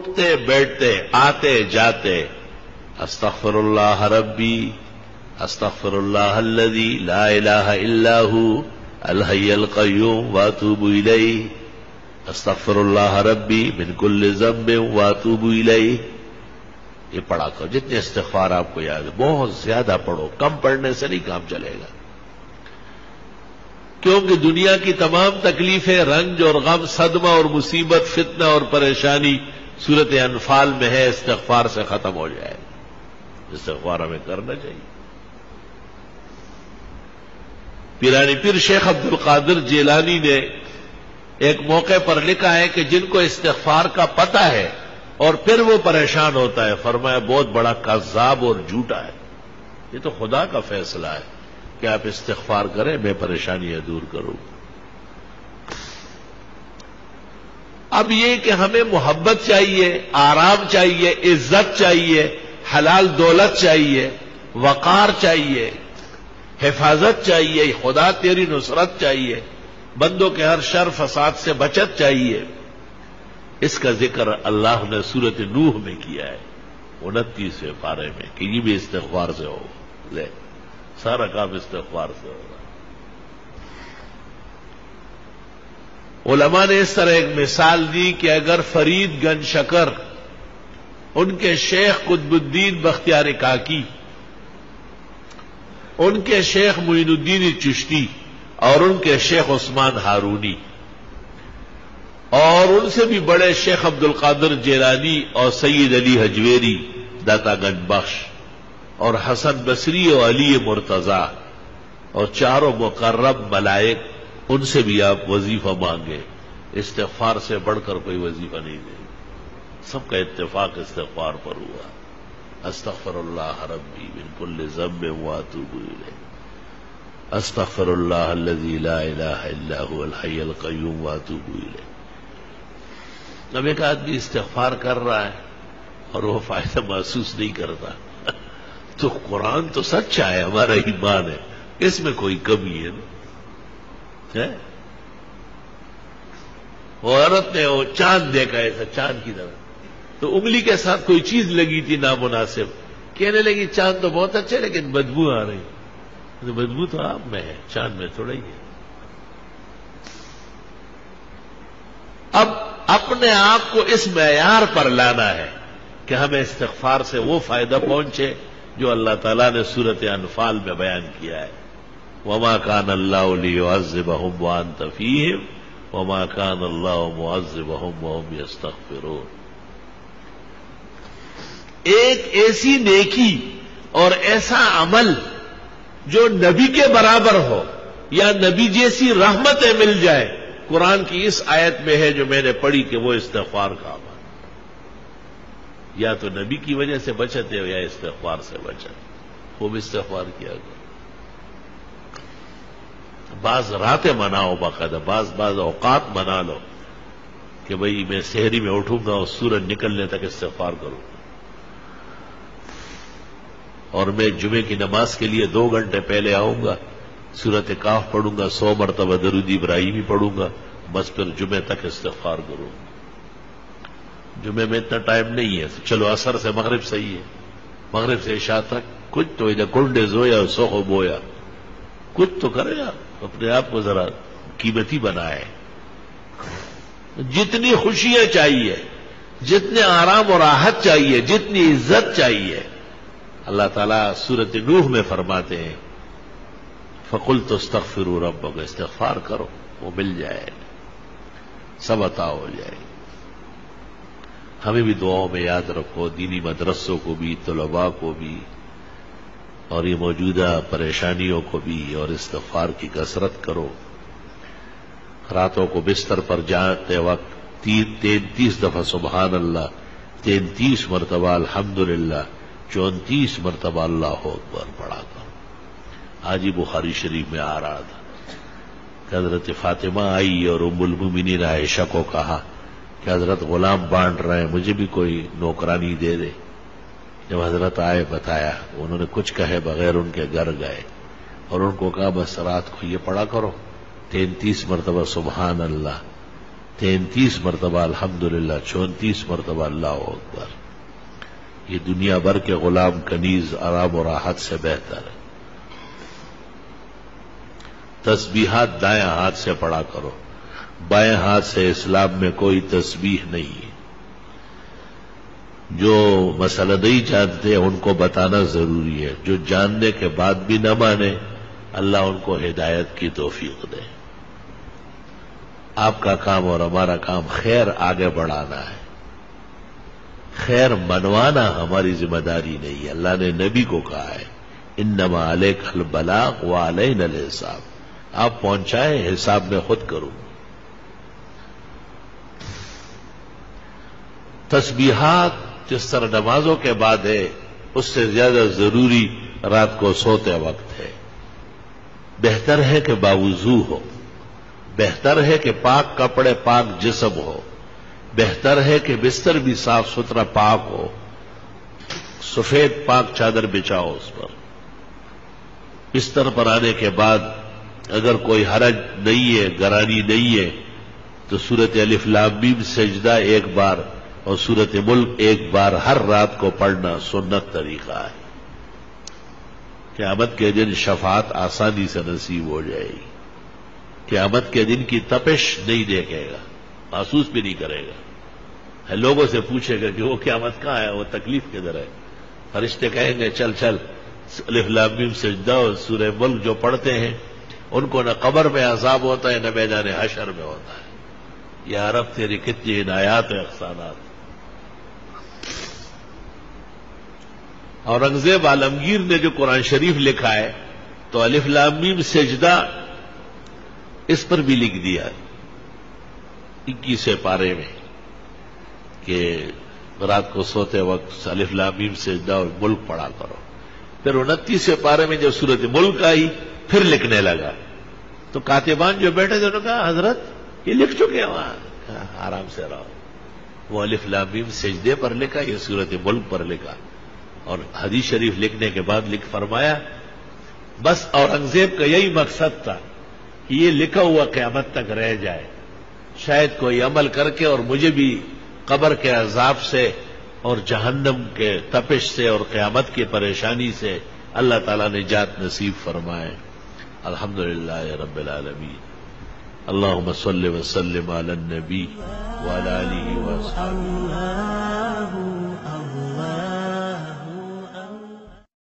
اٹھتے بیٹھتے آتے جاتے استغفر اللہ ربی استغفر اللہ الذی لا الہ الا ہو الحی القیوم واتوب الیہ استغفر اللہ ربی من کل ذنب واتوب الیہ. یہ پڑھا کرو جتنے استغفار آپ کو یاد ہے. بہت زیادہ پڑھو، کم پڑھنے سے نہیں کام چلے گا، کیونکہ دنیا کی تمام تکلیفیں، رنج اور غم، صدمہ اور مصیبت، فتنہ اور پریشانی سورۃ انفال میں ہے. استغفار سے ختم ہو جائے. استغفار ہمیں کرنا چاہیے. پیرانی پیر شیخ عبد القادر جیلانی نے ایک موقع پر لکھا ہے کہ جن کو استغفار کا پتہ ہے اور پھر وہ پریشان ہوتا ہے، فرمایا بہت بڑا کذاب اور جھوٹا ہے. یہ تو خدا کا فیصلہ ہے کہ آپ استغفار کریں، میں پریشانیاں دور کروں. اب یہ کہ ہمیں محبت چاہیے، آرام چاہیے، عزت چاہیے، حلال دولت چاہیے، وقار چاہیے، حفاظت چاہیے، خدا تیری نصرت چاہیے، بندوں کے ہر شر فساد سے بچت چاہیے. اس کا ذکر اللہ نے سورۃ نوح میں کیا ہے 29ویں پارے میں کہ یہ بھی استغفار سے ہو. لے سارا کام استغفار سے ہوگا. علماء نے اس طرح ایک مثال دی کہ اگر فرید گنج شکر، ان کے شیخ قطب الدین بختیار کاکی، ان کے شیخ معین الدین چشتی اور ان کے شیخ عثمان ہارونی اور ان سے بھی بڑے شیخ عبد القادر جیلانی اور سید علی حجویری داتا گنج بخش اور حسن بصری اور علی مرتضی اور چاروں مقرب ملائک، ان سے بھی آپ وظیفہ مانگے. استغفار سے بڑھ کر کوئی وظیفہ نہیں دے. سب کا اتفاق استغفار پر ہوا. استغفر اللہ ربی من کل ذنب واتوب الیہ استغفر اللہ الذی لا الہ الا هو الحی القیوم واتوب الیہ. اب ایک آدمی استغفار کر رہا ہے اور وہ فائدہ محسوس نہیں کرتا تو قرآن تو سچا ہے، ہمارا ایمان ہے، اس میں کوئی کمی ہے نا. وہ عورت نے وہ چاند دیکھا ایسا چاند کی طرح، تو انگلی کے ساتھ کوئی چیز لگی تھی نامناسب، کہنے لگی چاند تو بہت اچھے لیکن بدبو آ رہی. تو بدبو تو آپ میں ہے، چاند میں تھوڑا ہی ہے. اب اپنے آپ کو اس معیار پر لانا ہے کہ ہمیں استغفار سے وہ فائدہ پہنچے جو اللہ تعالیٰ نے سورۃ انفال میں بیان کیا ہے. وما كان الله ليعذبهم وانت فيهم وما كان الله معذبهم وهم يستغفرون. ایک ایسی نیکی اور ایسا عمل جو نبی کے برابر ہو یا نبی جیسی رحمتیں مل جائے، قرآن کی اس آیت میں ہے جو میں نے پڑھی کہ وہ استغفار کا عمل. یا تو نبی کی وجہ سے بچت ہے یا استغفار سے بچت. وہ بھی استغفار کیا گیا. بعض راتیں مناؤ باقاعدہ، بعض اوقات منا لو کہ بھئی میں سحری میں اٹھوں گا اور سورج نکلنے تک استغفار کروں، اور میں جمعے کی نماز کے لیے 2 گھنٹے پہلے آؤں گا، سورۃ کاف پڑھوں گا، 100 مرتبہ درود ابراہیمی پڑھوں گا، بس پھر جمعے تک استغفار کروں گا. جمعے میں اتنا ٹائم نہیں ہے، چلو عصر سے مغرب صحیح ہے، مغرب سے عشاء تک کچھ تو ادھر کنڈے زویا سوخو بویا، کچھ تو کرے آپ، اپنے آپ کو ذرا قیمتی بنائے. جتنی خوشیاں چاہیے، جتنے آرام اور راحت چاہیے، جتنی عزت چاہیے، اللہ تعالیٰ سورۃ نوح میں فرماتے ہیں فَقُلْتُ اسْتَغْفِرُوا رَبَّكُمْ، استغفار کرو وہ مل جائے، سب عطا ہو جائے. ہمیں بھی دعاؤں میں یاد رکھو، دینی مدرسوں کو بھی، طلباء کو بھی، اور یہ موجودہ پریشانیوں کو بھی، اور استغفار کی کثرت کرو. راتوں کو بستر پر جاتے وقت 33 دفعہ سبحان اللہ، 33 مرتبہ الحمدللہ، 34 مرتبہ اللہ اکبر پڑھا کرو. آج ہی بخاری شریف میں آ رہا تھا کہ حضرت فاطمہ آئی اور ام المومنین عائشہ کو کہا کہ حضرت غلام بانٹ رہے ہیں، مجھے بھی کوئی نوکرانی دے دے. جب حضرت آئے بتایا، انہوں نے کچھ کہے بغیر ان کے گھر گئے اور ان کو کہا بس رات کو یہ پڑھا کرو 33 مرتبہ سبحان اللہ، 33 مرتبہ الحمدللہ، 34 مرتبہ اللہ اکبر، یہ دنیا بھر کے غلام کنیز آرام و راحت سے بہتر ہے۔ تسبیحات دائیں ہاتھ سے پڑھا کرو، بائیں ہاتھ سے اسلام میں کوئی تسبیح نہیں ہے۔ جو مسئلہ نہیں جانتے ان کو بتانا ضروری ہے، جو جاننے کے بعد بھی نہ مانے اللہ ان کو ہدایت کی توفیق دے۔ آپ کا کام اور ہمارا کام خیر آگے بڑھانا ہے، خیر منوانا ہماری ذمہ داری نہیں ہے۔ اللہ نے نبی کو کہا ہے انما علیک البلاغ وعلینا الحساب، آپ پہنچائیں، حساب میں خود کروں۔ تسبیحات جس طرح نمازوں کے بعد ہے اس سے زیادہ ضروری رات کو سوتے وقت ہے۔ بہتر ہے کہ باوضو ہو، بہتر ہے کہ پاک کپڑے پاک جسم ہو، بہتر ہے کہ بستر بھی صاف ستھرا پاک ہو، سفید پاک چادر بچھاؤ اس پر۔ بستر پر آنے کے بعد اگر کوئی حرج نہیں ہے، گرانی نہیں ہے، تو سورۃ الف لام میم سجدہ ایک بار اور سورۃ ملک ایک بار ہر رات کو پڑھنا سنت طریقہ ہے۔ قیامت کے دن شفاعت آسانی سے نصیب ہو جائے گی، قیامت کے دن کی تپش نہیں دیکھے گا، محسوس بھی نہیں کرے گا۔ لوگوں سے پوچھے گا کہ وہ قیامت کہاں ہے، وہ تکلیف کدھر ہے؟ فرشتے کہیں گے چل چل الف لام میم سجدہ اور سورہ ملک جو پڑھتے ہیں ان کو نہ قبر میں عذاب ہوتا ہے نہ میدان حشر میں ہوتا ہے۔ یا رب تیری کتنی عنایات و احسانات۔ اورنگزیب عالمگیر نے جو قرآن شریف لکھا ہے تو الف لام میم سجدہ اس پر بھی لکھ دیا 21 پارے میں کہ رات کو سوتے وقت الف لام میم سجدہ اور ملک پڑھا کرو۔ پھر 29 پارے میں جب سورۃ ملک آئی پھر لکھنے لگا تو کاتبان جو بیٹھے تھے انہوں نے کہا حضرت یہ لکھ چکے ہیں وہاں، کہا آرام سے رہو، وہ الف لام میم سجدے پر لکھا، یہ سورۃ ملک پر لکھا۔ اور حدیث شریف لکھنے کے بعد لکھ فرمایا بس اورنگزیب کا یہی مقصد تھا کہ یہ لکھا ہوا قیامت تک رہ جائے، شاید کوئی عمل کر کے اور مجھے بھی قبر کے عذاب سے اور جہنم کے تپش سے اور قیامت کی پریشانی سے اللہ تعالیٰ نجات نصیب فرمائے۔ الحمدللہ رب العالمین۔ اللہم صل وسلم علی النبی وعلی آلہ وصحبہ۔